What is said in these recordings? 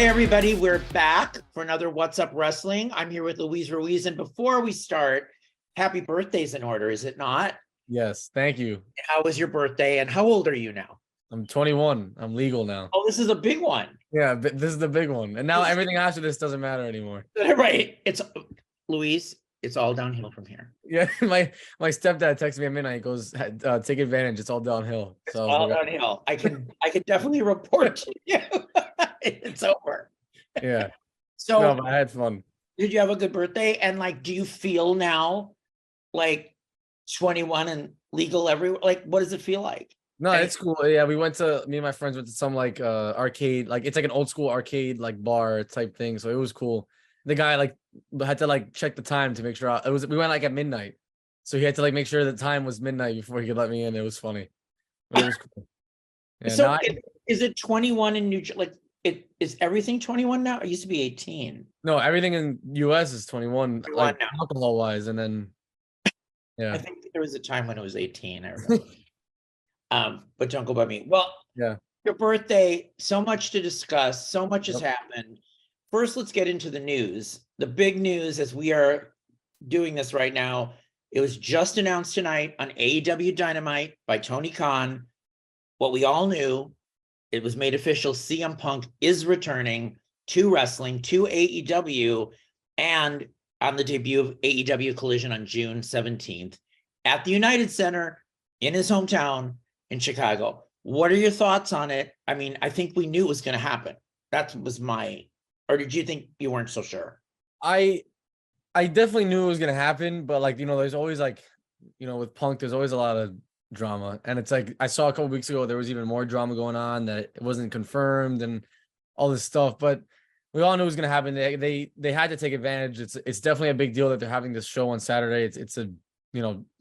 everybody, we're back for another What's Up Wrestling. I'm here with Ruiz, and before we start, happy birthday's in order, is it not? Yes, thank you. How was your birthday, and how old are you now? I'm 21. I'm legal now. Oh, this is a big one. Yeah, but this is the big one. And now everything after this doesn't matter anymore. Right. It's Luis, it's all downhill from here. Yeah, my stepdad texted me at midnight. He goes, take advantage. It's all downhill. It's all downhill. I can definitely report to you. It's over. Yeah. So no, but I had fun. Did you have a good birthday? And do you feel now like 21 and legal everywhere? What does it feel like? No, it's cool. Yeah, me and my friends went to some arcade, it's like an old school arcade bar type thing. So it was cool. The guy had to check the time to make sure we went at midnight. So he had to make sure the time was midnight before he could let me in. It was funny. But it was cool. Yeah, so is it 21 in New Jersey? Is everything 21 now? It used to be 18. No, everything in US is 21 now. Alcohol wise, and then yeah. I think there was a time when it was 18. I remember. But don't go by me. Well, yeah. Your birthday, so much to discuss, so much has happened. First, let's get into the news. The big news as we are doing this right now, it was just announced tonight on AEW Dynamite by Tony Khan. What we all knew, it was made official. CM Punk is returning to wrestling, to AEW, and on the debut of AEW Collision on June 17th at the United Center in his hometown in Chicago. What are your thoughts on it? I mean, I think we knew it was going to happen. That was or did you think you weren't so sure? I definitely knew it was going to happen, but there's always with Punk, there's always a lot of drama. And it's I saw a couple weeks ago, there was even more drama going on that it wasn't confirmed and all this stuff, but we all knew it was going to happen. They had to take advantage. It's definitely a big deal that they're having this show on Saturday. It's the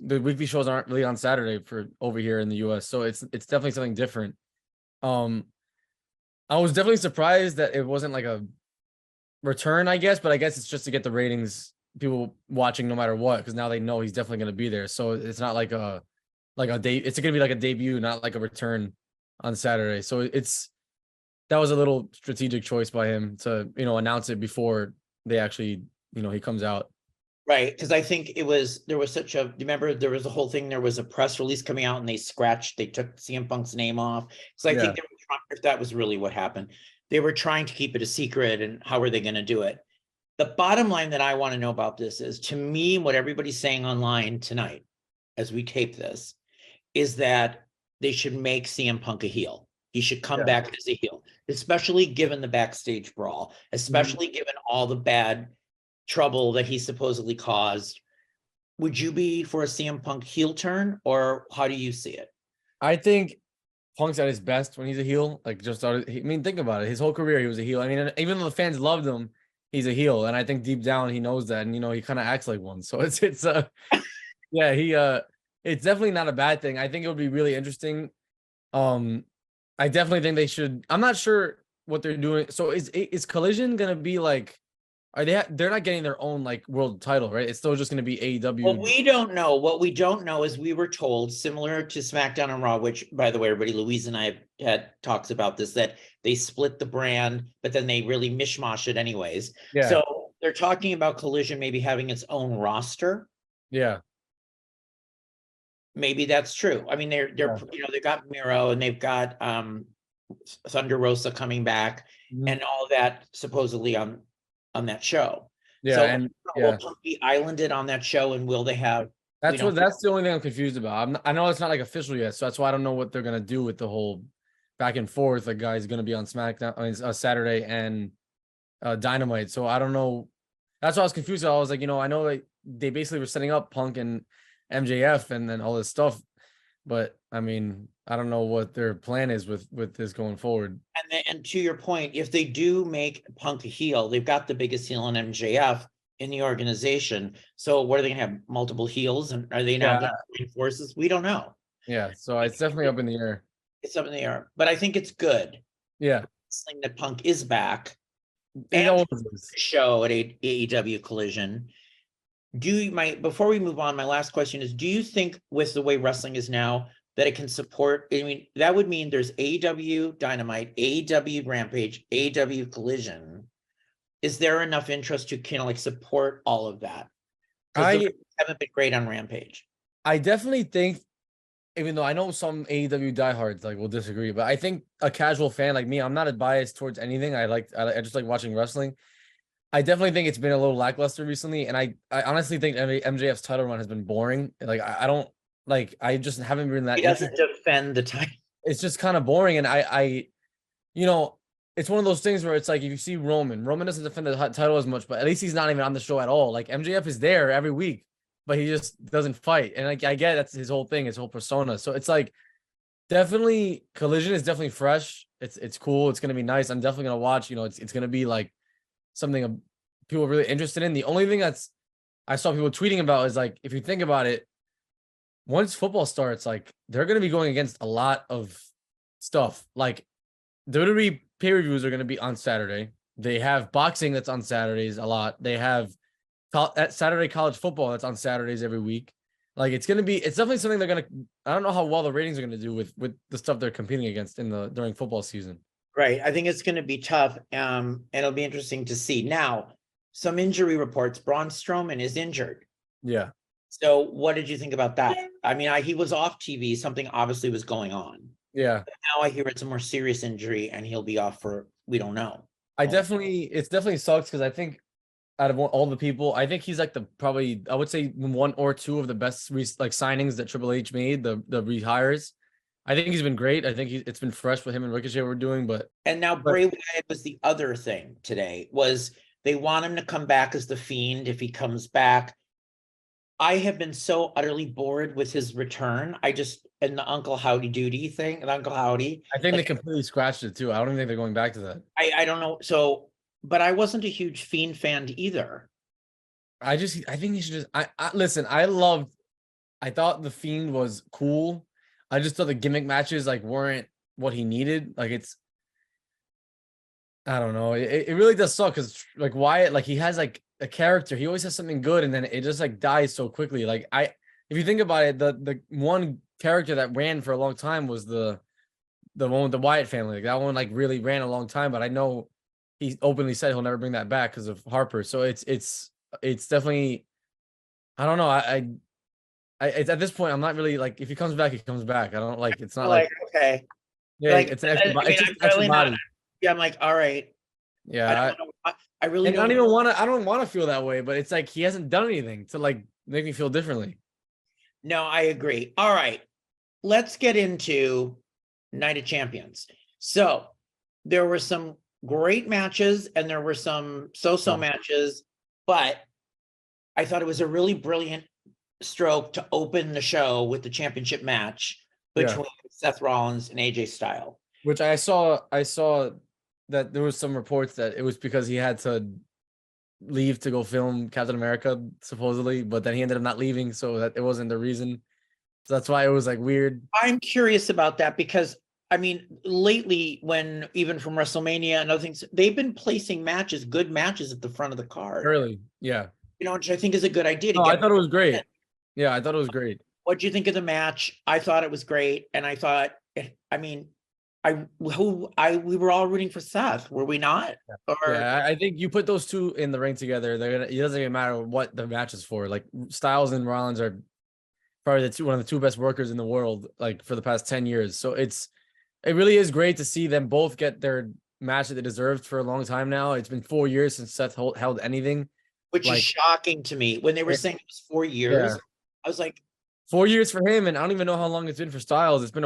weekly shows aren't really on Saturday for over here in the US. So it's definitely something different. I was definitely surprised that it wasn't a return, I guess, but I guess it's just to get the ratings, people watching no matter what, because now they know he's definitely going to be there. So it's not like a day. It's going to be like a debut, not like a return on Saturday. So that was a little strategic choice by him to announce it before they actually he comes out. Right, because I think there was remember there was a whole thing, there was a press release coming out and they took CM Punk's name off. So I think if that was really what happened, they were trying to keep it a secret, and how are they going to do it? The bottom line that I want to know about this is, to me, what everybody's saying online tonight as we tape this is that they should make CM Punk a heel. He should come back as a heel, especially given the backstage brawl, especially given all the bad trouble that he supposedly caused. Would you be for a CM Punk heel turn, or how do you see it? I think Punk's at his best when he's a heel. Think about it. His whole career, he was a heel. I mean, even though the fans loved him, he's a heel, and I think deep down he knows that, and he kind of acts like one. So it's definitely not a bad thing. I think it would be really interesting. I definitely think they should. I'm not sure what they're doing. So is Collision gonna be they're not getting their own world title, right? It's still just going to be AEW. Well, we don't know. What we don't know is we were told, similar to Smackdown and Raw, which, by the way, everybody, Louise and I have had talks about this, that they split the brand, but then they really mishmash it anyways. Yeah. So they're talking about Collision maybe having its own roster. Yeah. Maybe that's true. I mean, they've got Miro, and they've got Thunder Rosa coming back, and all that supposedly on that show. Yeah. So will Punk be islanded on that show, and will they have? That's the only thing I'm confused about. I know it's not official yet, so that's why I don't know what they're gonna do with the whole back and forth. The guy's gonna be on SmackDown on Saturday and Dynamite. So I don't know. That's why I was confused. I was I know they basically were setting up Punk and MJF and then all this stuff, but I mean, I don't know what their plan is with this going forward. And to your point, if they do make Punk a heel, they've got the biggest heel in MJF in the organization. So what are they going to have, multiple heels? And are they now going to join forces? We don't know. Yeah, so it's definitely up in the air. It's up in the air, but I think it's good. Yeah, that Punk is back. And show at AEW Collision. Before we move on, my last question is, do you think with the way wrestling is now, that it can support. I mean, that would mean there's AEW Dynamite, AEW Rampage, AEW Collision. Is there enough interest to kind of like support all of that? Because I those haven't been great on Rampage. I definitely think, even though I know some AEW diehards like will disagree, but I think a casual fan like me, I'm not biased towards anything. I just like watching wrestling. I definitely think it's been a little lackluster recently, and I honestly think MJF's title run has been boring. Like I don't like, I just haven't been that He doesn't interested. defend the title. It's just kind of boring, and you know, it's one of those things where it's like if you see Roman doesn't defend the title as much, but at least he's not even on the show at all. Like MJF is there every week, but he just doesn't fight. And like I get that's his whole thing, his whole persona. So it's like definitely Collision is definitely fresh. It's cool. It's gonna be nice. I'm definitely gonna watch. You know, it's gonna be like something people are really interested in. The only thing I saw people tweeting about is like, if you think about it, once football starts, like they're gonna be going against a lot of stuff. Like WWE pay-per-views are gonna be on Saturday. They have boxing that's on Saturdays a lot. They have Saturday college football that's on Saturdays every week. Like it's definitely something they're gonna. I don't know how well the ratings are gonna do with the stuff they're competing against during football season. Right. I think it's going to be tough. And it'll be interesting to see. Now, some injury reports. Braun Strowman is injured. Yeah. So what did you think about that? I mean, he was off TV. Something obviously was going on. Yeah. But now I hear it's a more serious injury and he'll be off for, we don't know. It definitely sucks because I think out of all the people, I think he's like probably, I would say one or two of the best like signings that Triple H made, the rehires. I think he's been great. I think it's been fresh with him and Ricochet we're doing, and now Bray Wyatt was the other thing today, was they want him to come back as the Fiend if he comes back. I have been so utterly bored with his return. And the Uncle Howdy Doody thing, and Uncle Howdy. I think they completely scratched it too. I don't even think they're going back to that. I don't know. So, but I wasn't a huge Fiend fan either. I think he should listen. I thought the Fiend was cool. I just thought the gimmick matches like weren't what he needed. Like I don't know. It really does suck because like Wyatt, like he has like a character. He always has something good, and then it just like dies so quickly. Like if you think about it, the one character that ran for a long time was the one with the Wyatt family. Like that one like really ran a long time, but I know he openly said he'll never bring that back because of Harper. So it's definitely, I don't know. It's at this point, I'm not really like, if he comes back, he comes back. I don't like, it's not like okay. Yeah, like, it's an extra, it's just extra body. Yeah, I'm like, all right. Yeah, I really don't even want to. I don't want to feel that way, but it's like he hasn't done anything to like make me feel differently. No, I agree. All right, let's get into Night of Champions. So there were some great matches and there were some so-so matches, but I thought it was a really brilliant stroke to open the show with the championship match between Seth Rollins and AJ Styles. Which I saw that there was some reports that it was because he had to leave to go film Captain America, supposedly, but then he ended up not leaving, so that it wasn't the reason. So that's why it was like weird. I'm curious about that because I mean, lately, when even from WrestleMania and other things, they've been placing good matches at the front of the card. Early, yeah. You know, which I think is a good idea. I thought it was great. Yeah, I thought it was great. What'd you think of the match? I thought it was great, and I thought, I mean, we were all rooting for Seth, were we not? Yeah, I think you put those two in the ring together, it doesn't even matter what the match is for. Like Styles and Rollins are probably one of the two best workers in the world, like for the past 10 years. So it really is great to see them both get their match that they deserved for a long time now. It's been 4 years since Seth held anything. Which is shocking to me. When they were saying it was 4 years, I was like, 4 years for him, and I don't even know how long it's been for Styles. It's been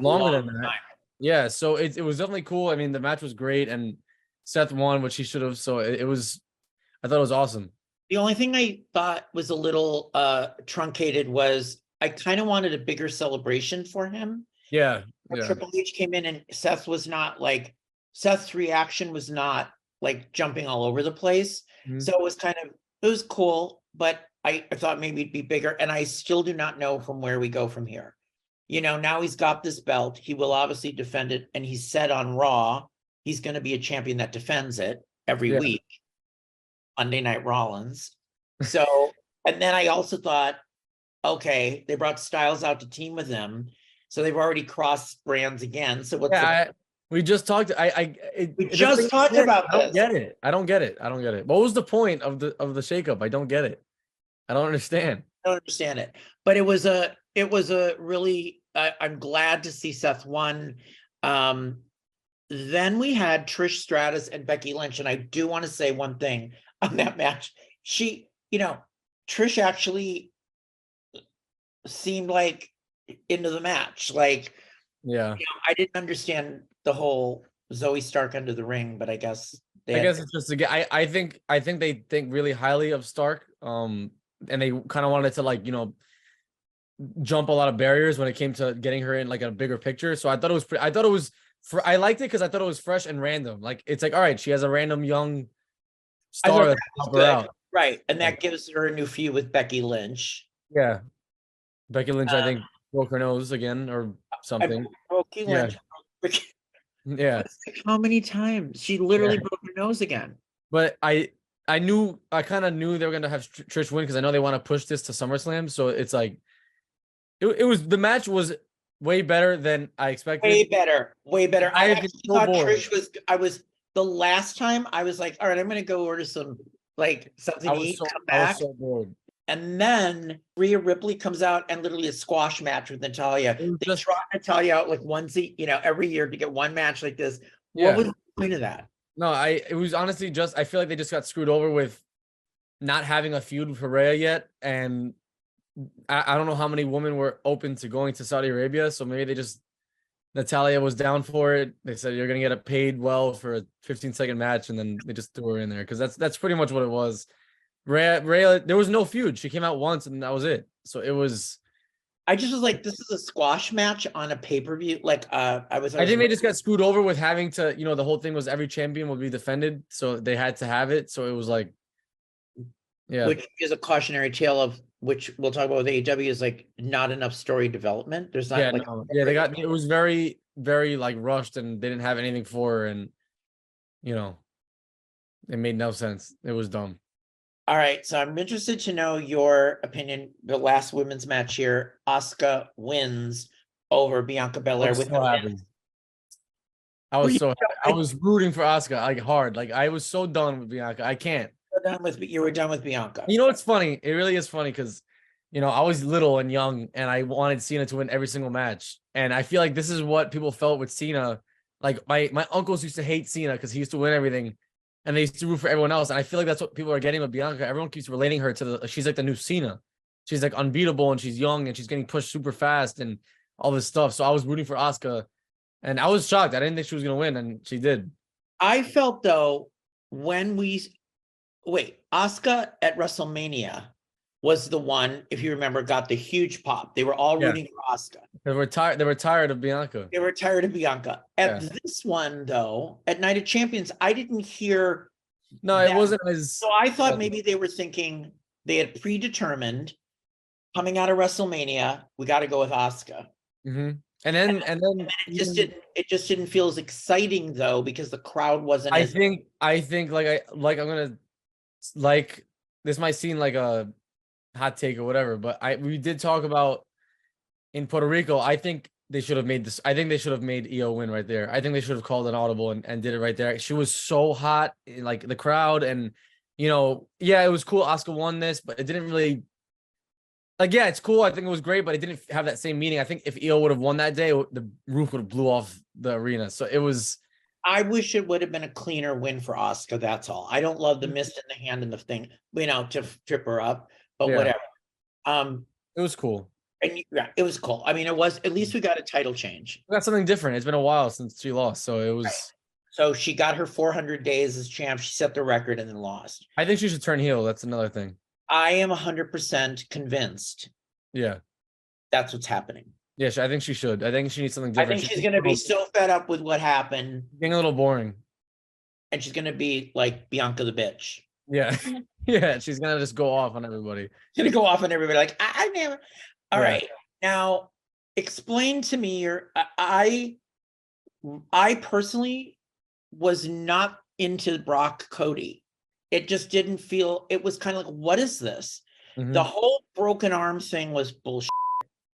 longer than that. Time. Yeah, so it was definitely cool. I mean, the match was great, and Seth won, which he should have. So I thought it was awesome. The only thing I thought was a little truncated was I kind of wanted a bigger celebration for him. Yeah. Triple H came in and Seth's reaction was not like jumping all over the place. Mm-hmm. So it was cool, but I thought maybe it'd be bigger. And I still do not know from where we go from here. You know, now he's got this belt. He will obviously defend it. And he's said on Raw, he's going to be a champion that defends it every week. Monday Night Rollins. So, and then I also thought, okay, they brought Styles out to team with him. So they've already crossed brands again. So what's we just talked. we just talked about this. I don't get it. I don't get it. What was the point of the shakeup? I don't get it. I don't understand. I don't understand it. But it was a really. I'm glad to see Seth won. Then we had Trish Stratus and Becky Lynch, and I do want to say one thing on that match. Trish actually seemed like into the match. Like, yeah, I didn't understand the whole Zoe Stark under the ring, but I guess it's just again. I think they think really highly of Stark. And they kind of wanted to, like, jump a lot of barriers when it came to getting her in like a bigger picture. So I thought it was I liked it because I thought it was fresh and random. Like, it's like, all right, she has a random young star that help her out. Right. And that gives her a new feud with Becky Lynch. Yeah. Becky Lynch, I think, broke her nose again or something. Becky Lynch. Yeah. How many times? She literally broke her nose again. But I kind of knew they were going to have Trish win because I know they want to push this to SummerSlam. So it's like, the match was way better than I expected. Way better. I actually thought Trish was, the last time I was like, all right, I'm going to go order something to eat, come back. I was so bored. And then Rhea Ripley comes out and literally a squash match with Natalya. They trot Natalya out like once, every year to get one match like this. What was the point of that? No, it was honestly I feel like they just got screwed over with not having a feud with Rhea yet. And I don't know how many women were open to going to Saudi Arabia. So maybe Natalya was down for it. They said, you're going to get paid well for a 15-second match. And then they just threw her in there. Cause that's pretty much what it was. Rhea, there was no feud. She came out once and that was it. So it was. I just was like, this is a squash match on a pay-per-view. Like, I think they just got screwed over with having to, the whole thing was every champion would be defended. So they had to have it. So it was like, yeah. Which is a cautionary tale of, which we'll talk about with AEW, is like not enough story development. There's not it was very, very like rushed and they didn't have anything for her, and it made no sense. It was dumb. All right, so I'm interested to know your opinion. The last women's match here, Asuka wins over Bianca Belair with I was rooting for Asuka like hard. Like, I was so done with Bianca. I can't. You were done with Bianca. It's funny. It really is funny because, I was little and young and I wanted Cena to win every single match. And I feel like this is what people felt with Cena. Like, my uncles used to hate Cena because he used to win everything and they used to root for everyone else. And I feel like that's what people are getting with Bianca. Everyone keeps relating her to she's like the new Cena. She's like unbeatable and she's young and she's getting pushed super fast and all this stuff. So I was rooting for Asuka and I was shocked. I didn't think she was going to win and she did. I felt though, Asuka at WrestleMania was the one, if you remember, got the huge pop. They were all rooting for Asuka. They were tired of Bianca. At this one, though, at Night of Champions, I didn't hear. No, it wasn't as. So I thought maybe they were thinking they had predetermined coming out of WrestleMania, we got to go with Asuka. Mm-hmm. And then it just didn't feel as exciting though because the crowd wasn't. I think this might seem like a hot take or whatever, but we did talk about in Puerto Rico. I think they should have made this. I think they should have made Io win right there. I think they should have called an audible and did it right there. She was so hot, like the crowd, and it was cool. Asuka won this, but it didn't really. Like, yeah, it's cool. I think it was great, but it didn't have that same meaning. I think if Io would have won that day, the roof would have blew off the arena. So it was. I wish it would have been a cleaner win for Asuka. That's all. I don't love the mist in the hand and the thing, to trip her up, but whatever. It was cool. And it was cool. I mean, it was, at least we got a title change. We got something different. It's been a while since she lost. So it was. Right. So she got her 400 days as champ. She set the record and then lost. I think she should turn heel. That's another thing. I am 100% convinced. Yeah. That's what's happening. Yeah, I think she should. I think she needs something different. I think she's going to be so fed up with what happened. Being a little boring. And she's going to be like Bianca the bitch. Yeah. Yeah, she's going to just go off on everybody. She's going to go off on everybody like, I never. All right. Now, explain to me I personally was not into Brock Cody. It just didn't feel, it was kind of like, what is this? Mm-hmm. The whole broken arm thing was bullshit.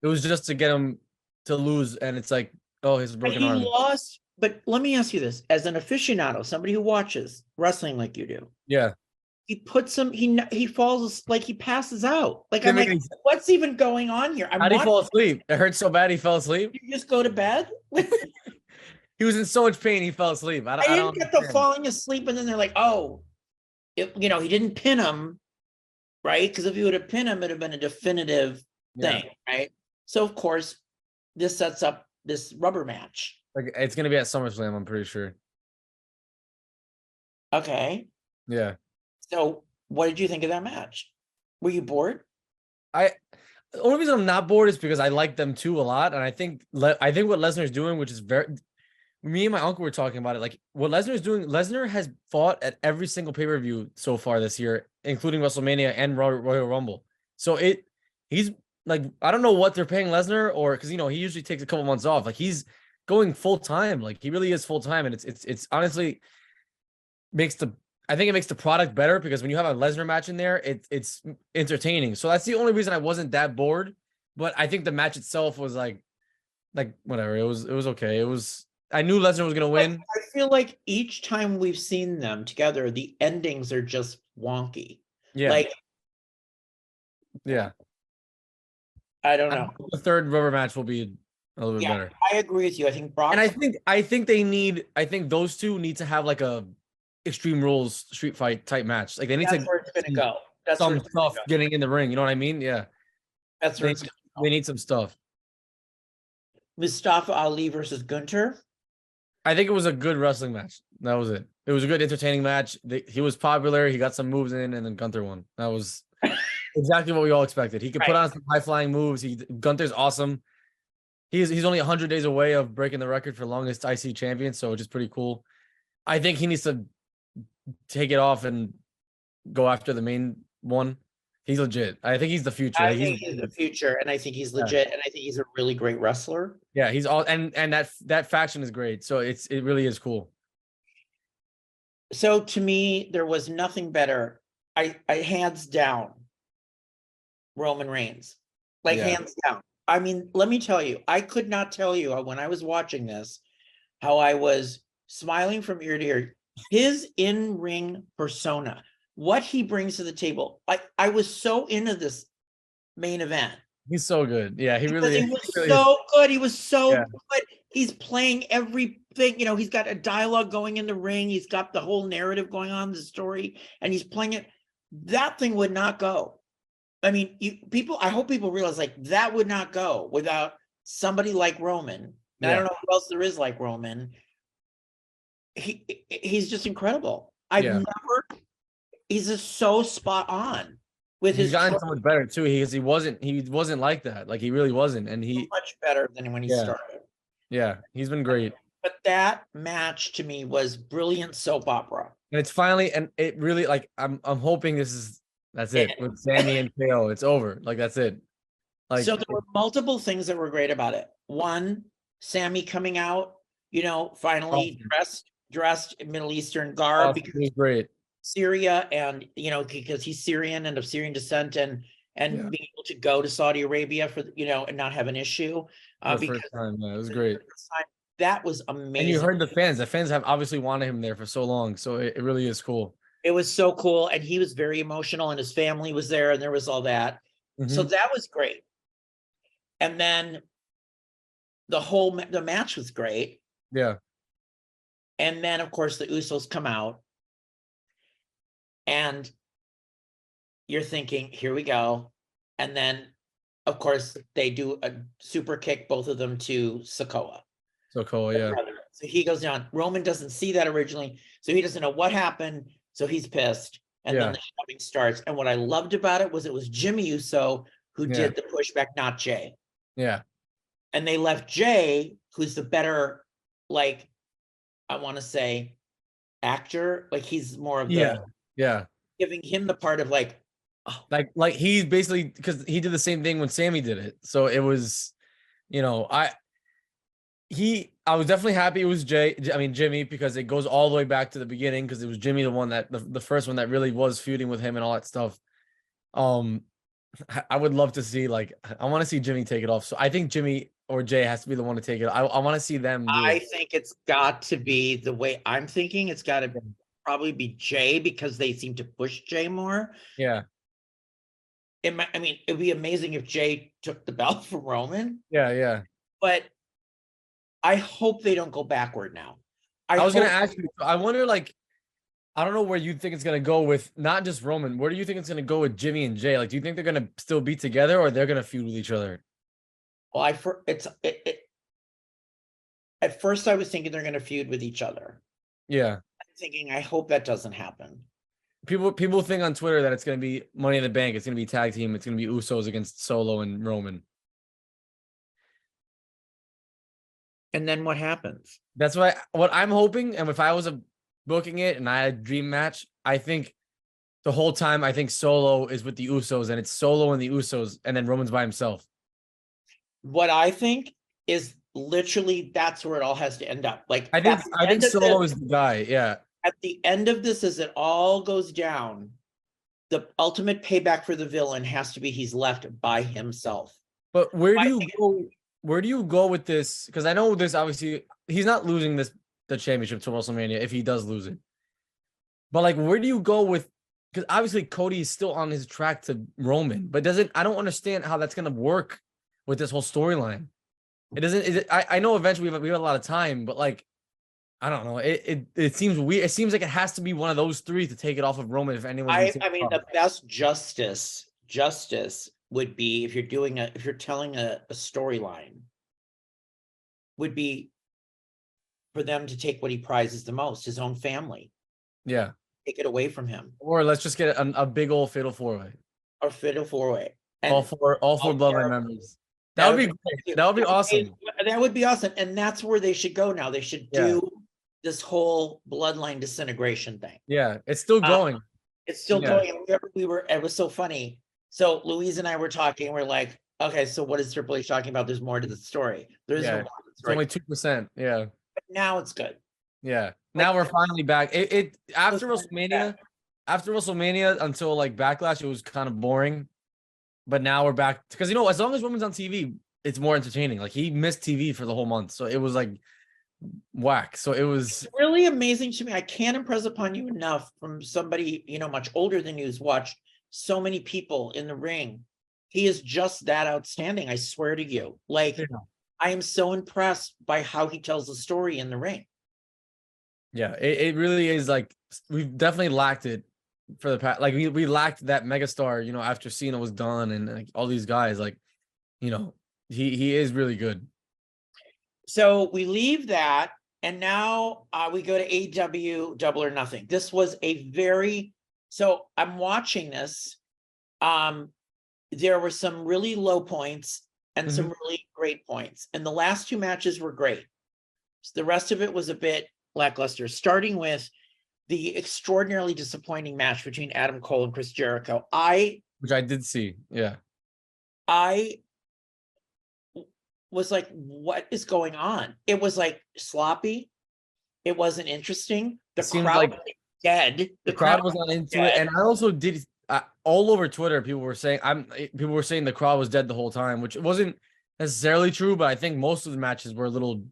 It was just to get him to lose, and it's like, oh, his But broken he arm. lost. But let me ask you this: as an aficionado, somebody who watches wrestling like you do, Yeah. he puts him. He falls like he passes out. Like Didn't I'm make like, any sense. what's even going on here? I'm How'd he watching. fall asleep? It hurt so bad he fell asleep. You just go to bed. He was in so much pain he fell asleep. I I didn't don't get the understand. falling asleep, and then they're like, oh, he didn't pin him, right? Because if he would have pinned him, it'd have been a definitive Yeah. thing, right? So of course, this sets up this rubber match. Like it's gonna be at SummerSlam, I'm pretty sure. Okay. Yeah. So what did you think of that match? Were you bored? The only reason I'm not bored is because I like them too a lot, and I think what Lesnar's doing, which is very, me and my uncle were talking about it. Like what Lesnar's doing, Lesnar has fought at every single pay-per-view so far this year, including WrestleMania and Royal Rumble. So he's like, I don't know what they're paying Lesnar, or because he usually takes a couple months off. Like he's going full time, like he really is full time, and it's honestly I think it makes the product better because when you have a Lesnar match in there, it's entertaining. So that's the only reason I wasn't that bored. But I think the match itself was like whatever. It was okay. I knew Lesnar was gonna win. I feel like each time we've seen them together, the endings are just wonky. Yeah. Like, yeah. I don't know. The third rubber match will be a little bit better. I agree with you. I think Brock And I think those two need to have like a Extreme Rules street fight type match. Like they need that's to where it's gonna go. That's some stuff getting in the ring. You know what I mean? Yeah. That's where they need some stuff. Mustafa Ali versus Gunter. I think it was a good wrestling match. That was it. It was a good, entertaining match. He was popular. He got some moves in, and then Gunther won. That was exactly what we all expected. He could put on some high flying moves. Gunther's awesome. He's only 100 days away of breaking the record for longest IC champion, so which is pretty cool. I think he needs to take it off and go after the main one. He's legit. I think he's the future. I think he's the future, and I think he's legit, and I think he's a really great wrestler. Yeah, he's all and that faction is great. So it really is cool. So to me, there was nothing better. I hands down, Roman Reigns, like hands down. I mean, let me tell you, I could not tell you when I was watching this how I was smiling from ear to ear. His in-ring persona, what he brings to the table. I was so into this main event. He's so good. Yeah, he really is. So good. He was so good. He's playing everything. He's got a dialogue going in the ring. He's got the whole narrative going on, the story, and he's playing it. That thing would not go. I mean, I hope people realize like that would not go without somebody like Roman. And I don't know who else there is like Roman. He's just incredible. He's just so spot on with he's gotten so much better too. He wasn't like that. Like he really wasn't. And he much better than when he started. Yeah, he's been great. But that match to me was brilliant soap opera. And it's finally, and it really like I'm hoping that's it with Sammy and KO. It's over. Like that's it. Like so there were multiple things that were great about it. One, Sammy coming out, finally dressed in Middle Eastern garb because he's great. Syria and because he's Syrian and of Syrian descent and being able to go to Saudi Arabia for and not have an issue. Because first time, it was great. That was amazing. And you heard the fans. The fans have obviously wanted him there for so long, so it really is cool. It was so cool, and he was very emotional, and his family was there, and there was all that. Mm-hmm. So that was great. And then the match was great. Yeah. And then, of course, the Usos come out. And you're thinking, here we go. And then, of course, they do a super kick, both of them to Sikoa. Yeah. So he goes down. Roman doesn't see that originally. So he doesn't know what happened. So he's pissed. And then the shoving starts. And what I loved about it was Jimmy Uso who did the pushback, not Jay. Yeah. And they left Jay, who's the better, like, I want to say, actor. Like he's more of the giving him the part of like he's basically, because he did the same thing when Sammy did it. So it was, I was definitely happy it was Jimmy, because it goes all the way back to the beginning, because it was Jimmy the one that the first one that really was feuding with him and all that stuff. I would love to see I want to see Jimmy take it off. So I think Jimmy or Jay has to be the one to take it. I want to see them do I it. think it's got to be the way I'm thinking. It's got to probably be Jay because they seem to push Jay more. Yeah. I mean, it'd be amazing if Jay took the belt from Roman, Yeah. Yeah. but I hope they don't go backward now. I was going to hope- ask you, I wonder, like, I don't know where you think it's going to go with not just Roman. Where do you think it's going to go with Jimmy and Jay? Like, do you think they're going to still be together or they're going to feud with each other? Well, at first I was thinking they're going to feud with each other. Yeah. I'm thinking, I hope that doesn't happen. People think on Twitter that it's going to be Money in the Bank. It's going to be tag team. It's going to be Usos against Solo and Roman. And then what happens? That's what I'm hoping. And if I was booking it and I had a dream match, I think the whole time I think Solo is with the Usos and it's Solo and the Usos and then Roman's by himself. What I think is literally that's where it all has to end up. Like I think Solo is the guy. Yeah. At the end of this, as it all goes down, the ultimate payback for the villain has to be he's left by himself. But where do you go? Where do you go with this? Because I know this obviously he's not losing the championship to WrestleMania if he does lose it. But like, where do you go with? Because obviously Cody is still on his track to Roman, but I don't understand how that's gonna work with this whole storyline. It doesn't. I know eventually we have a lot of time, but like, I don't know. It seems weird. It seems like it has to be one of those three to take it off of Roman. If anyone, I mean, the best justice would be if you're telling a storyline, would be for them to take what he prizes the most, his own family. Yeah, take it away from him, or let's just get a big old fatal 4-way. Or fatal 4-way. All four Bloodline members. That would be great. That would be awesome. That would be awesome, and that's where they should go now. They should do this whole bloodline disintegration thing. Yeah, it's still going. It's still going. It was so funny. So Louise and I were talking. We're like, okay, so what is Triple H talking about? There's more to the story. There's no more to the story. It's only 2%. Yeah. But now it's good. Yeah. Now we're finally back. It after WrestleMania, until like Backlash, it was kind of boring. But now we're back because as long as Roman's on TV, it's more entertaining. Like he missed TV for the whole month, so it was like whack. So it was really amazing to me. I can't impress upon you enough from somebody much older than you who's watched so many people in the ring. He is just that outstanding. I swear to you. Like I am so impressed by how he tells the story in the ring. Yeah, it really is. Like we've definitely lacked it for the past. Like we lacked that megastar. After Cena was done and like all these guys, like he is really good. So we leave that, and now we go to AEW Double or Nothing. This was so I'm watching this. There were some really low points and some really great points, and the last two matches were great. So the rest of it was a bit lackluster, starting with the extraordinarily disappointing match between Adam Cole and Chris Jericho. Which I did see. Yeah. I was like, what is going on? It was like sloppy. It wasn't interesting. The crowd was dead. The crowd was not into it. And I also did all over Twitter, people were saying the crowd was dead the whole time, which wasn't necessarily true, but I think most of the matches were a little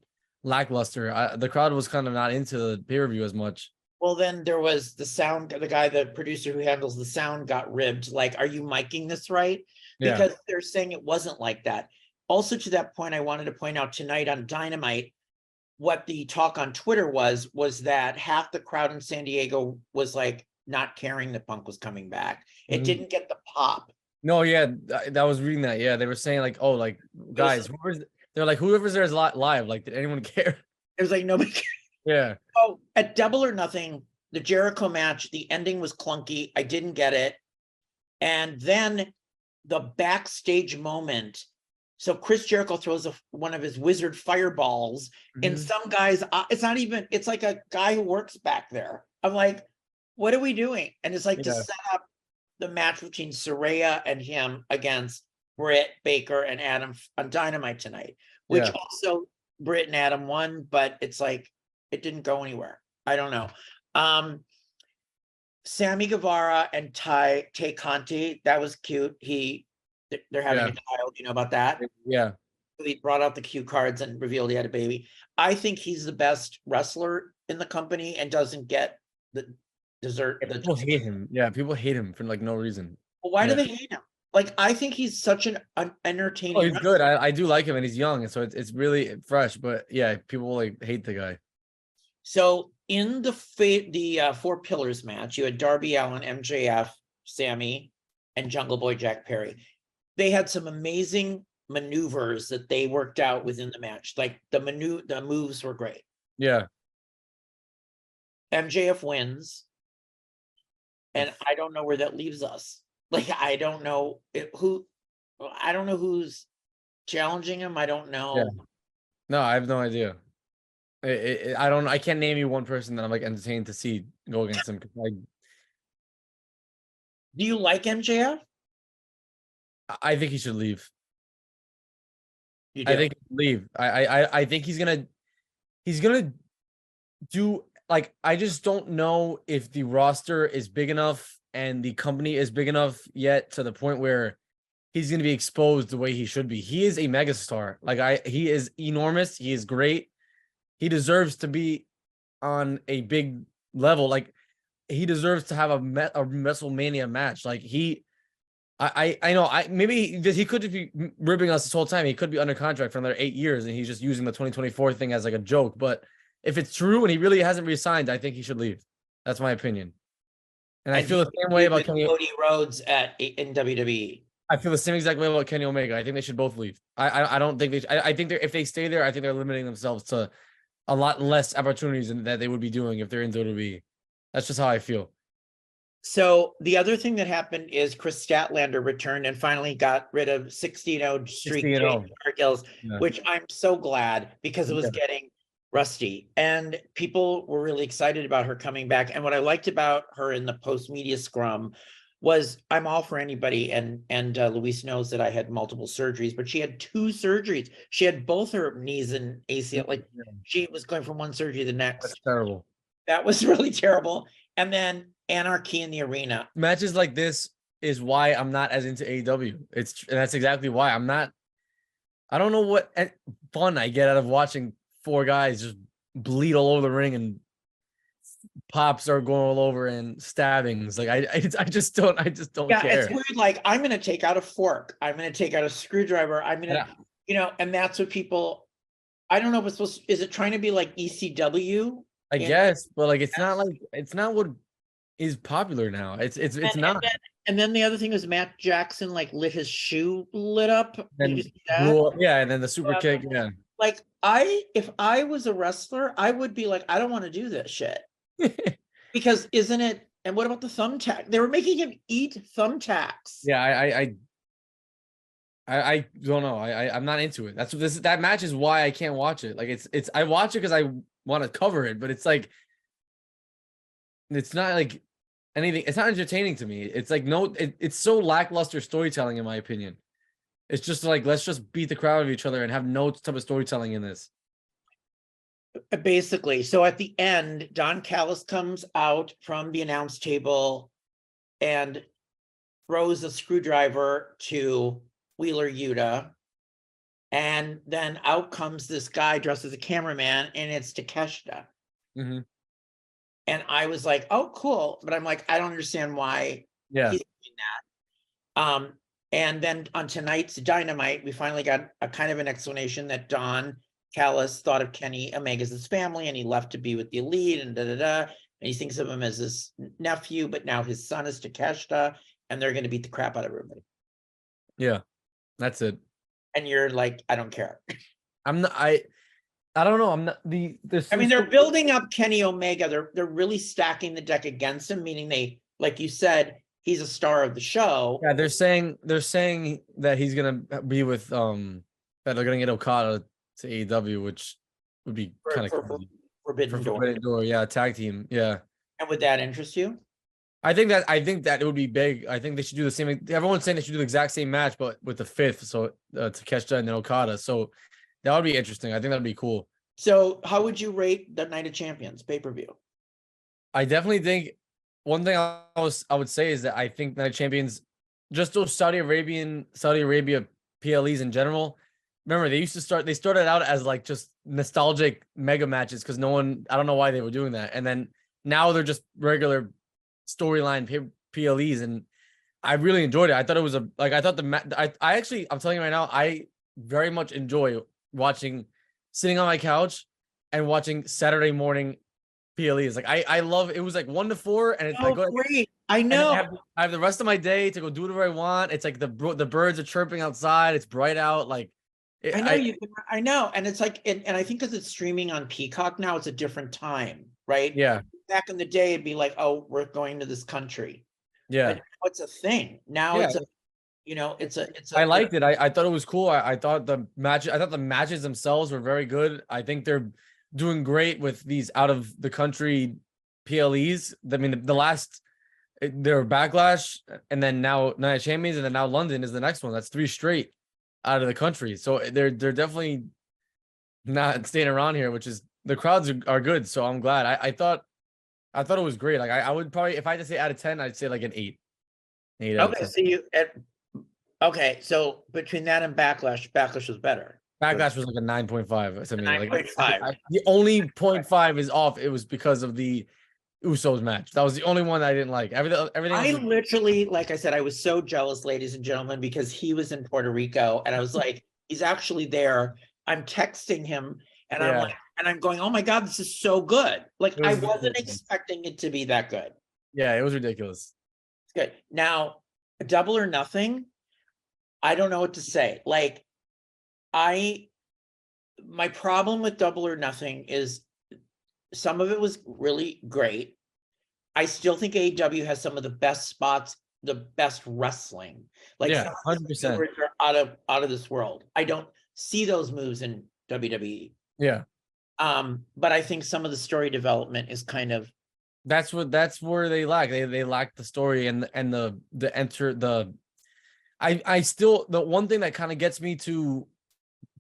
lackluster. The crowd was kind of not into the pay-per-view as much. Well, then there was the sound, the producer who handles the sound got ribbed. Like, are you miking this right? Because they're saying it wasn't like that. Also, to that point, I wanted to point out tonight on Dynamite, what the talk on Twitter was that half the crowd in San Diego was like not caring that Punk was coming back. It didn't get the pop. No, yeah, I was reading that. Yeah, they were saying like, oh, like guys, whoever's there is live. Like, did anyone care? It was like nobody cared. Yeah. Oh, at Double or Nothing, the Jericho match, the ending was clunky. I didn't get it. And then the backstage moment. So Chris Jericho throws one of his wizard fireballs, and some guys, it's like a guy who works back there. I'm like, what are we doing? And it's like to set up the match between Saraya and him against Britt, Baker, and Adam on Dynamite tonight, which also Britt and Adam won, but it's like, it didn't go anywhere. I don't know. Sammy Guevara and Tay Conti, that was cute. They're having a child. You know about that? Yeah. he brought out the cue cards and revealed he had a baby. I think he's the best wrestler in the company and doesn't get the dessert. People hate him. Yeah, people hate him for like no reason. Well, why do Yeah. they hate him? Like, I think he's such an Oh, entertaining he's wrestler. good. I do like him, and he's young, and so it's really fresh. But yeah, people like hate the guy. So in the Four Pillars match, you had Darby Allin, MJF, Sammy, and Jungle Boy Jack Perry. They had some amazing maneuvers that they worked out within the match. Like the moves were great. Yeah. MJF wins, and I don't know where that leaves us. Like, I don't know who's challenging him. I don't know. Yeah. No, I have no idea. I can't name you one person that I'm like entertained to see go against him. Like, do you like MJF? I think he should leave. You do? I think he should leave. I think he's gonna do like, I just don't know if the roster is big enough and the company is big enough yet to the point where he's gonna be exposed the way he should be. He is a megastar. Like he is enormous. He is great. He deserves to be on a big level. Like he deserves to have a WrestleMania match. Like I know maybe he could be ribbing us this whole time. He could be under contract for another 8 years, and he's just using the 2024 thing as like a joke. But if it's true and he really hasn't resigned, I think he should leave. That's my opinion. And I feel the same way about Cody Rhodes in WWE. I feel the same exact way about Kenny Omega. I think they should both leave. I don't think I think if they stay there, I think they're limiting themselves to a lot less opportunities than that they would be doing if they're in WWE. That's just how I feel. So the other thing that happened is Chris Statlander returned and finally got rid of 16-0 streak Cargills, which I'm so glad because it was getting rusty. And people were really excited about her coming back. And what I liked about her in the post-media scrum was I'm all for anybody. And Luis knows that I had multiple surgeries, but she had 2 surgeries. She had both her knees and ACL. Like she was going from one surgery to the next. That's terrible. That was really terrible. And then anarchy in the arena. Matches like this is why I'm not as into AEW. And that's exactly why I'm not. I don't know what fun I get out of watching 4 guys just bleed all over the ring and pops are going all over and stabbings. Like I just don't care. It's weird. Like I'm gonna take out a fork. I'm gonna take out a screwdriver. I'm gonna, and that's what people. I don't know if it's supposed. Is it trying to be like ECW? I guess, but like it's not what is popular now. It's not. And then the other thing is Matt Jackson like lit his shoe lit up. And then the super kick. Yeah. Like if I was a wrestler, I would be like, I don't want to do this shit. Because isn't it? And what about the thumbtack? They were making him eat thumbtacks. Yeah, I don't know. I'm not into it. That match is why I can't watch it. Like it's I watch it because I want to cover it, but it's like it's not like anything. It's not entertaining to me. It's like it's so lackluster storytelling in my opinion. It's just like let's just beat the crowd of each other and have no type of storytelling in this. Basically, so at the end, Don Callis comes out from the announce table and throws a screwdriver to Wheeler Yuta. And then out comes this guy dressed as a cameraman, and it's Takeshita. Mm-hmm. And I was like, oh, cool. But I'm like, I don't understand why he's doing that. And then on tonight's Dynamite, we finally got a kind of an explanation that Don Callis thought of Kenny Omega as his family, and he left to be with the Elite, and and he thinks of him as his nephew, but now his son is Takeshita, and they're going to beat the crap out of everybody. Yeah, that's it. And you're like, I don't care. I'm not. I don't know. I'm not they're building up Kenny Omega. They're really stacking the deck against him, meaning they, like you said, he's a star of the show. Yeah, they're saying that he's gonna be with that they're gonna get Okada to AEW, which would be kind of Forbidden Door. Yeah, tag team. Yeah. And would that interest you? I think that it would be big. I think they should do the same. Everyone's saying they should do the exact same match, but with the 5th, so Takeshita and then Okada. So that would be interesting. I think that'd be cool. So how would you rate the Night of Champions pay-per-view? I definitely think one thing I would say is that I think Night of Champions, just those Saudi Arabia PLEs in general, remember they started out as like just nostalgic mega matches because I don't know why they were doing that. And then now they're just regular storyline PLEs. And I really enjoyed it. I thought it was I actually, I'm telling you right now, I very much enjoy sitting on my couch and watching Saturday morning PLEs. Like I love it. Was like 1 to 4, and it's like great. I know. I have the rest of my day to go do whatever I want. It's like the birds are chirping outside. It's bright out. Like I know I know, and it's like, and I think because it's streaming on Peacock now, it's a different time, right? Yeah. Back in the day, it'd be like, oh, we're going to this country. Yeah. But it's a thing now. Yeah. It's a. I liked it. I thought it was cool. I thought the matches themselves were very good. I think they're doing great with these out of the country PLEs. I mean, the last they're Backlash, and then now Night of Champions, and then now London is the next one. That's 3 straight out of the country. So they're definitely not staying around here, which is the crowds are good. So I'm glad. I thought it was great. Like I would probably, if I had to say out of 10, I'd say like an 8. 8 out of 10. Okay, so between that and Backlash was better. Backlash was like a 9.5 something. 9.5. The only 0.5 is off. It was because of the Usos match. That was the only one that I didn't like. Everything. I literally, like I said, I was so jealous, ladies and gentlemen, because he was in Puerto Rico, and I was like, he's actually there. I'm texting him, and I'm like, and I'm going, oh my god, this is so good. Like I wasn't expecting it to be that good. Yeah, it was ridiculous. It's good. Now, Double or Nothing. I don't know what to say. Like, my problem with Double or Nothing is some of it was really great. I still think AEW has some of the best spots, the best wrestling. Like, 100%. Are out of this world. I don't see those moves in WWE. Yeah. But I think some of the story development is kind of that's where they lack. They lack the story and I still, the one thing that kind of gets me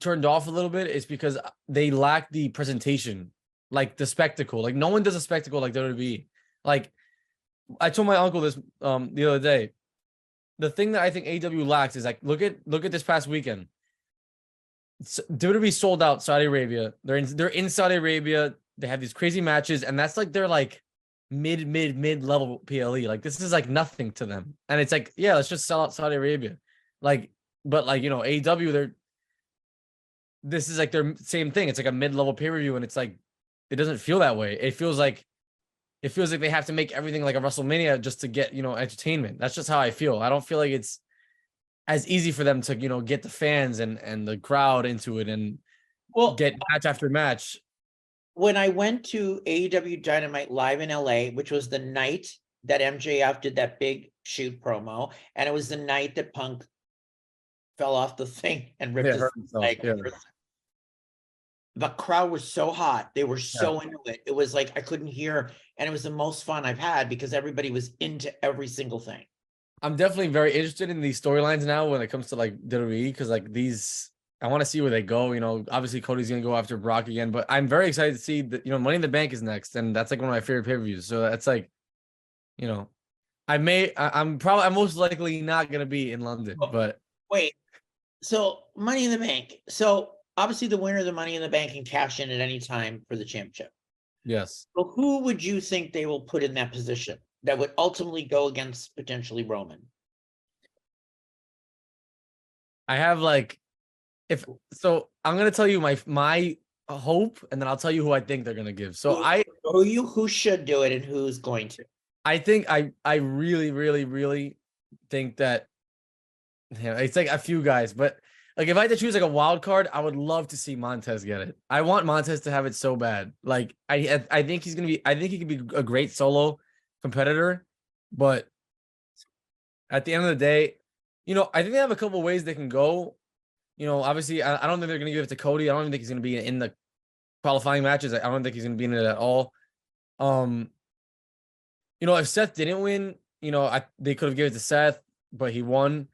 turned off a little bit is because they lack the presentation, like the spectacle. Like no one does a spectacle like WWE. Like I told my uncle this the other day. The thing that I think AEW lacks is like look at this past weekend. WWE sold out Saudi Arabia. They're in Saudi Arabia. They have these crazy matches, and that's like they're like mid level PLE. Like this is like nothing to them. And it's like, yeah, let's just sell out Saudi Arabia. Like, but like, you know, AEW, this is like their same thing. It's like a mid-level pay-per-view, and it's like it doesn't feel that way. It feels like they have to make everything like a WrestleMania just to get, you know, entertainment. That's just how I feel. I don't feel like it's as easy for them to, you know, get the fans and the crowd into it and get match after match. When I went to AEW Dynamite live in LA, which was the night that MJF did that big shoot promo, and it was the night that Punk fell off the thing and ripped his leg. Yeah. The crowd was so hot. They were so into it. It was like I couldn't hear, and it was the most fun I've had because everybody was into every single thing. I'm definitely very interested in these storylines now when it comes to like WWE, because like these, I want to see where they go. You know, obviously Cody's gonna go after Brock again, but I'm very excited to see that, you know, Money in the Bank is next, and that's like one of my favorite pay-per-views. So that's like, you know, I'm most likely not gonna be in London, but wait. So Money in the Bank. So obviously the winner of the Money in the Bank can cash in at any time for the championship. Yes. So who would you think they will put in that position that would ultimately go against potentially Roman? I have like, I'm gonna tell you my hope, and then I'll tell you who I think they're gonna give. So who should do it and who's going to? I think I really, really, really think that, yeah, it's like a few guys, but like if I had to choose like a wild card, I would love to see Montez get it. I want Montez to have it so bad. Like I think he could be a great solo competitor, but at the end of the day, you know, I think they have a couple of ways they can go. You know, obviously, I don't think they're going to give it to Cody. I don't even think he's going to be in the qualifying matches. I don't think he's going to be in it at all. You know, if Seth didn't win, you know, they could have given it to Seth, but he won.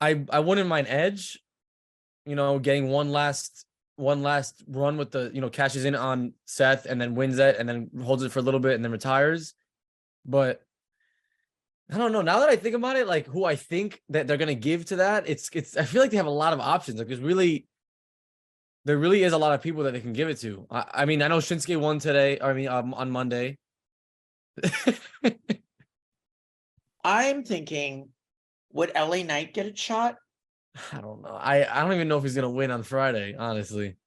I wouldn't mind Edge, you know, getting one last run with the, you know, cashes in on Seth and then wins it and then holds it for a little bit and then retires. But I don't know. Now that I think about it, like who I think that they're gonna give to that, it's I feel like they have a lot of options. Like there's really There really is a lot of people that they can give it to. I mean, I know Shinsuke won today. I mean, on Monday. I'm thinking, would LA Knight get a shot? I don't know. I don't even know if he's gonna win on Friday, honestly,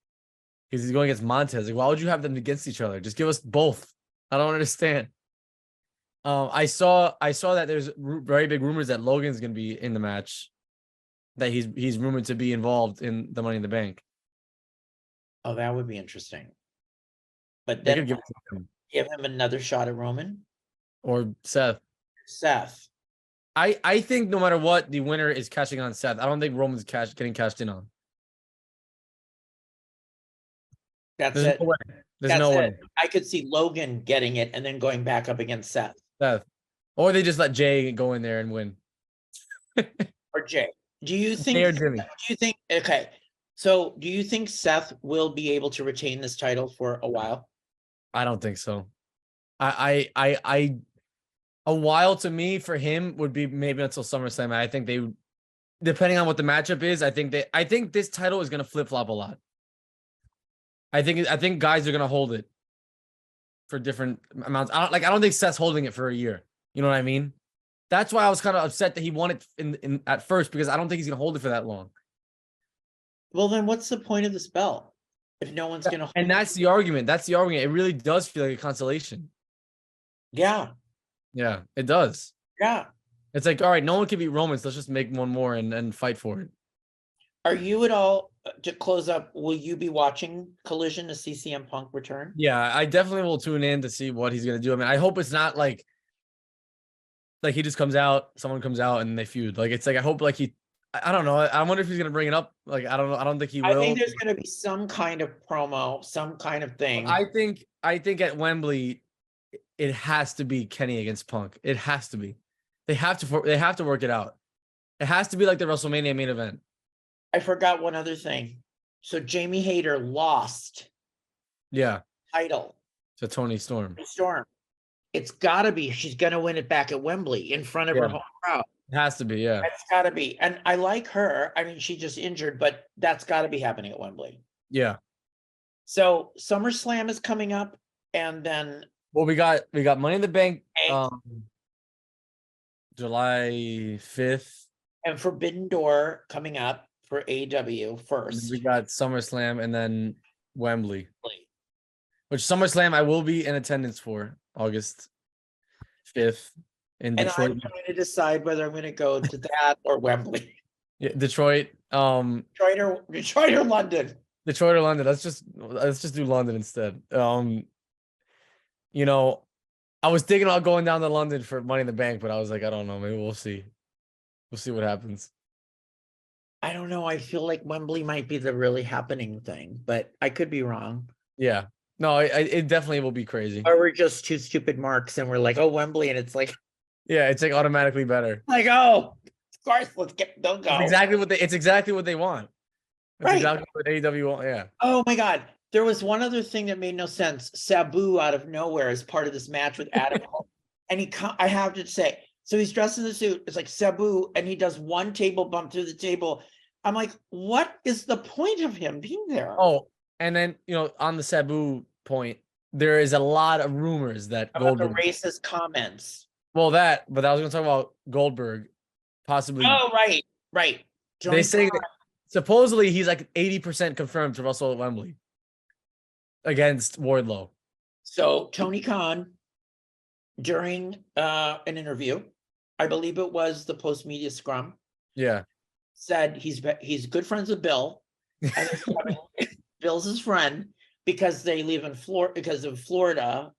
because he's going against Montez. Like, why would you have them against each other? Just give us both. I don't understand. I saw that there's very big rumors that Logan's gonna be in the match, that he's rumored to be involved in the Money in the Bank. Oh, that would be interesting. But They then could give him another shot at Roman or Seth. Seth. I think no matter what, the winner is cashing on Seth. I don't think Roman's getting cashed in on. That's There's it. no way. There's That's no it. way. I could see Logan getting it and then going back up against Seth. Or they just let Jay go in there and win. Or Jay. Do you think? Jay or Jimmy. Do you think? Okay. So, do you think Seth will be able to retain this title for a while? I don't think so. A while to me for him would be maybe until SummerSlam. I think they, depending on what the matchup is, I think this title is gonna flip flop a lot. I think guys are gonna hold it for different amounts. I don't think Seth's holding it for a year. You know what I mean? That's why I was kind of upset that he won it in at first, because I don't think he's gonna hold it for that long. Well, then what's the point of this belt if no one's gonna hold And that's the argument. That's the argument. It really does feel like a consolation. Yeah. Yeah, it does. Yeah. It's like, all right, no one can beat Roman, so let's just make one more and fight for it. Are you at all, to close up, will you be watching Collision to see CM Punk return? Yeah, I definitely will tune in to see what he's gonna do. I mean, I hope it's not like he just comes out, someone comes out and they feud. Like, it's like, I hope like I don't know. I wonder if he's gonna bring it up. Like, I don't know. I don't think he will. I think there's gonna be some kind of promo, some kind of thing. I think at Wembley, it has to be Kenny against Punk. It has to be. They have to work it out. It has to be like the WrestleMania main event. I forgot one other thing. So Jamie Hayter lost. Yeah. Title. To Tony Storm. It's gotta be. She's gonna win it back at Wembley in front of her home crowd. It has to be, yeah. It's gotta be. And I like her. I mean, she just injured, but that's gotta be happening at Wembley. Yeah. So SummerSlam is coming up, and then well, we got Money in the Bank July 5th. And Forbidden Door coming up for AEW first. We got SummerSlam and then Wembley. Which SummerSlam I will be in attendance for August 5th in Detroit. And I'm trying to decide whether I'm going to go to that or Wembley. Yeah, Detroit. Detroit or London. Detroit or London. Let's just do London instead. You know, I was thinking about going down to London for Money in the Bank, but I was like, I don't know. Maybe we'll see. We'll see what happens. I don't know. I feel like Wembley might be the really happening thing, but I could be wrong. Yeah. No, it definitely will be crazy. Or we're just two stupid marks and we're like, oh, Wembley. And it's like, yeah, it's like automatically better. Like, oh, of course, they'll go. It's exactly what they want. It's right. Exactly what AEW want. Yeah. Oh my God. There was one other thing that made no sense. Sabu out of nowhere as part of this match with Adam Cole. And I have to say, so he's dressed in the suit. It's like Sabu, and he does one table bump through the table. I'm like, what is the point of him being there? Oh, and then, on the Sabu point, there is a lot of rumors that about Goldberg, the racist comments. Well, but I was going to talk about Goldberg possibly. Oh, right. They say that supposedly he's like 80% confirmed to wrestle at Wembley against Wardlow. So Tony Khan, during an interview, I believe it was the post-media scrum. Yeah. Said he's good friends with Bill. And Bill's his friend because they live in Florida of Florida.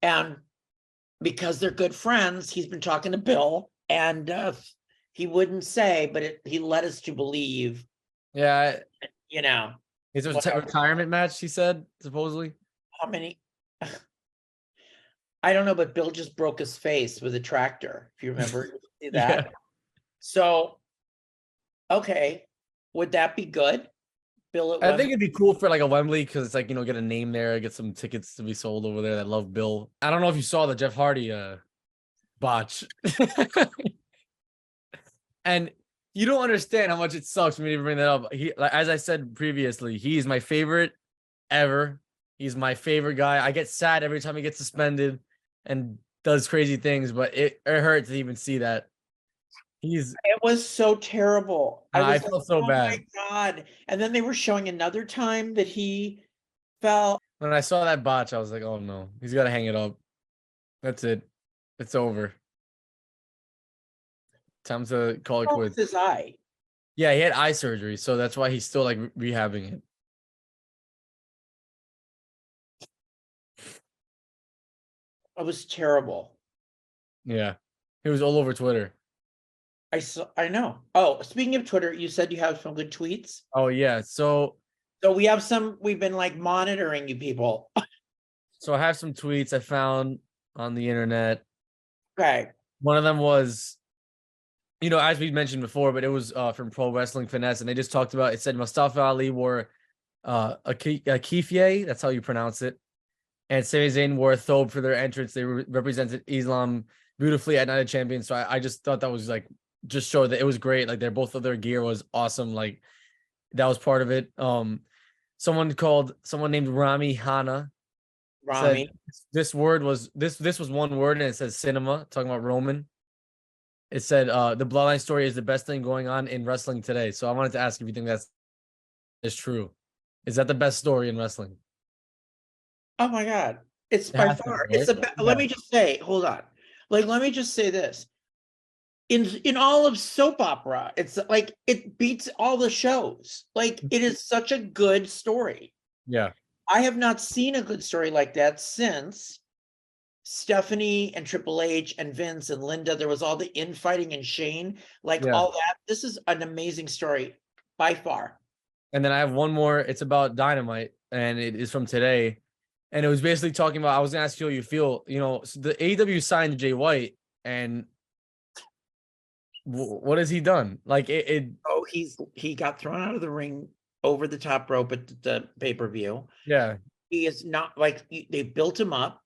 And because they're good friends, he's been talking to Bill, and he wouldn't say, but he led us to believe. Yeah. It's a retirement match, he said, supposedly. How many? I don't know, but Bill just broke his face with a tractor, if you remember. See that? Yeah. So, okay. Would that be good? Bill I think it'd be cool for like a Wembley, because it's like, get a name there, get some tickets to be sold over there that love Bill. I don't know if you saw the Jeff Hardy botch. And You don't understand how much it sucks for me to bring that up. He, like, as I said previously, he's my favorite ever. He's my favorite guy. I get sad every time he gets suspended and does crazy things, but it hurts to even see that. It was so terrible. I I was like, felt so oh bad. my God. And then they were showing another time that he fell. When I saw that botch, I was like, oh no, he's got to hang it up. That's it. It's over. Time to call it With quits. his eye. Yeah, he had eye surgery, so that's why he's still like rehabbing it. It was terrible. Yeah. He was all over Twitter. I know. Oh, speaking of Twitter, you said you have some good tweets. Oh yeah. So we have some, we've been like monitoring you people. I have some tweets I found on the internet. Okay. One of them was, as we mentioned before, but it was from Pro Wrestling Finesse, and they just talked about, it said Mustafa Ali wore a kifye, that's how you pronounce it, and Sami Zayn wore a thobe for their entrance. They represented Islam beautifully at Night of Champions. So I just thought that was like, just showed that it was great. Like both of their gear was awesome. Like that was part of it. Someone named Rami Hana said this was one word, and it says cinema, talking about Roman. It said the Bloodline story is the best thing going on in wrestling today. So I wanted to ask if you think is true. Is that the best story in wrestling? Oh my God. It's by far. It's let me just say, hold on. Like, let me just say this. In all of soap opera, it's like it beats all the shows. Like, it is such a good story. Yeah. I have not seen a good story like that since Stephanie and Triple H and Vince and Linda. There was all the infighting and Shane, like all that. This is an amazing story by far. And then I have one more. It's about Dynamite, and it is from today. And it was basically talking about, I was gonna ask you how you feel. So the AEW signed Jay White, and what has he done? Like Oh, he got thrown out of the ring over the top rope at the pay-per-view. Yeah. He is not like, they built him up,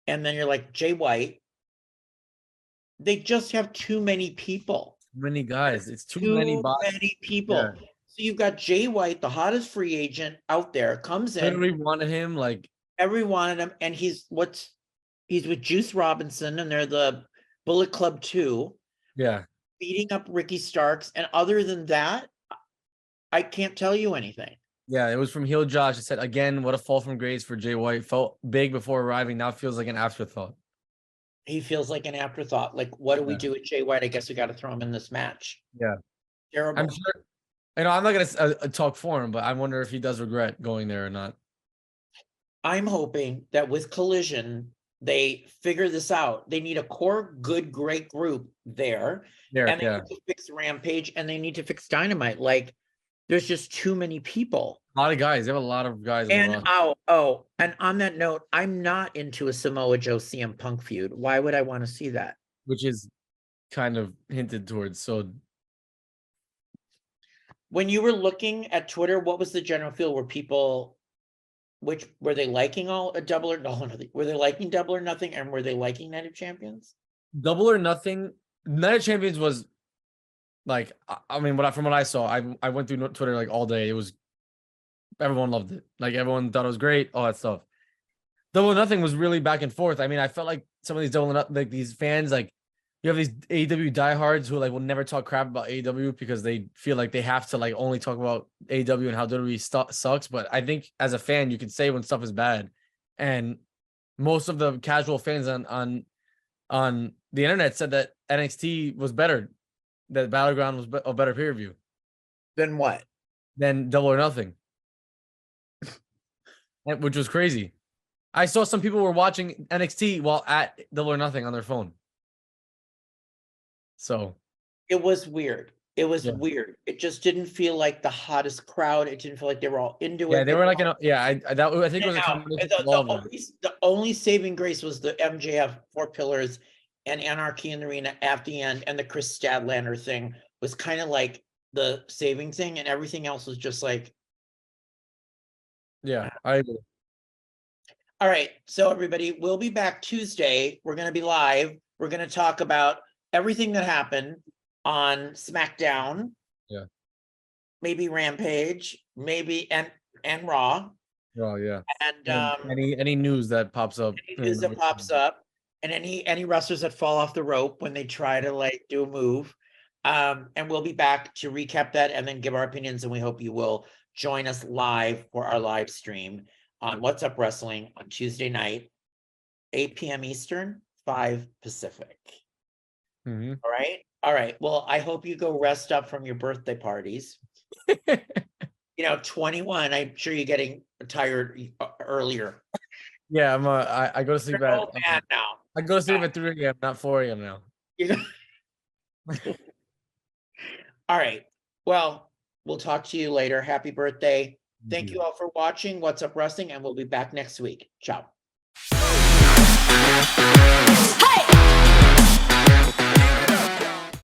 and then you're like, Jay White. They just have too many people. Many guys. It's too many people. Yeah. So you've got Jay White, the hottest free agent out there, comes in. Everybody wanted him, like everyone wanted him, and he's with Juice Robinson, and they're the Bullet Club 2. Yeah. Beating up Ricky Starks, and other than that, I can't tell you anything. Yeah, it was from Heel Josh. It said, again, what a fall from grace for Jay White. Felt big before arriving, now feels like an afterthought. He feels like an afterthought. Like, what do we do with Jay White? I guess we got to throw him in this match. Yeah. Terrible. I'm sure. I'm not going to talk for him, but I wonder if he does regret going there or not. I'm hoping that with Collision, they figure this out. They need a core, good, great group there. And they need to fix Rampage, and they need to fix Dynamite. Like, there's just too many people. A lot of guys. They have a lot of guys. And and on that note, I'm not into a Samoa Joe CM Punk feud. Why would I want to see that? Which is kind of hinted towards. So when you were looking at Twitter, what was the general feel? Were they liking all a Double or Nothing? Were they liking Double or Nothing, and were they liking Night of Champions? Double or Nothing. Night of Champions was like, I mean, from what I saw, I went through Twitter like all day. It was, everyone loved it. Like, everyone thought it was great, all that stuff. Double or Nothing was really back and forth. I mean, I felt like some of these like these fans, like, you have these AEW diehards who like will never talk crap about AEW because they feel like they have to like only talk about AEW and how WWE sucks. But I think as a fan, you can say when stuff is bad, and most of the casual fans on the internet said that NXT was better, that Battleground was a better pay-per-view. Then what? Than Double or Nothing, which was crazy. I saw some people were watching NXT while at Double or Nothing on their phone. So it was weird. It was weird. It just didn't feel like the hottest crowd. It didn't feel like they were all into it. Yeah, they were like, I think it was a combination the only saving grace was the MJF 4 Pillars and Anarchy in the Arena at the end, and the Chris Stadlander thing was kind of like the saving thing, and everything else was just like. Yeah, I agree. All right, so everybody, we'll be back Tuesday. We're going to be live. We're going to talk about everything that happened. on SmackDown. Yeah. Maybe Rampage, maybe and Raw. Oh yeah. And any news that pops up. any news that pops up, and any wrestlers that fall off the rope when they try to like do a move. And we'll be back to recap that and then give our opinions. And we hope you will join us live for our live stream on What's Up Wrestling on Tuesday night, 8 p.m. Eastern, 5 Pacific. Mm-hmm. All right. Well, I hope you go rest up from your birthday parties. 21. I'm sure you're getting tired earlier. Yeah, I go to sleep You're an at old man now. I go to sleep at 3 a.m., not 4 a.m. now. All right. Well, we'll talk to you later. Happy birthday. Thank you all for watching What's Up Wrestling, and we'll be back next week. Ciao.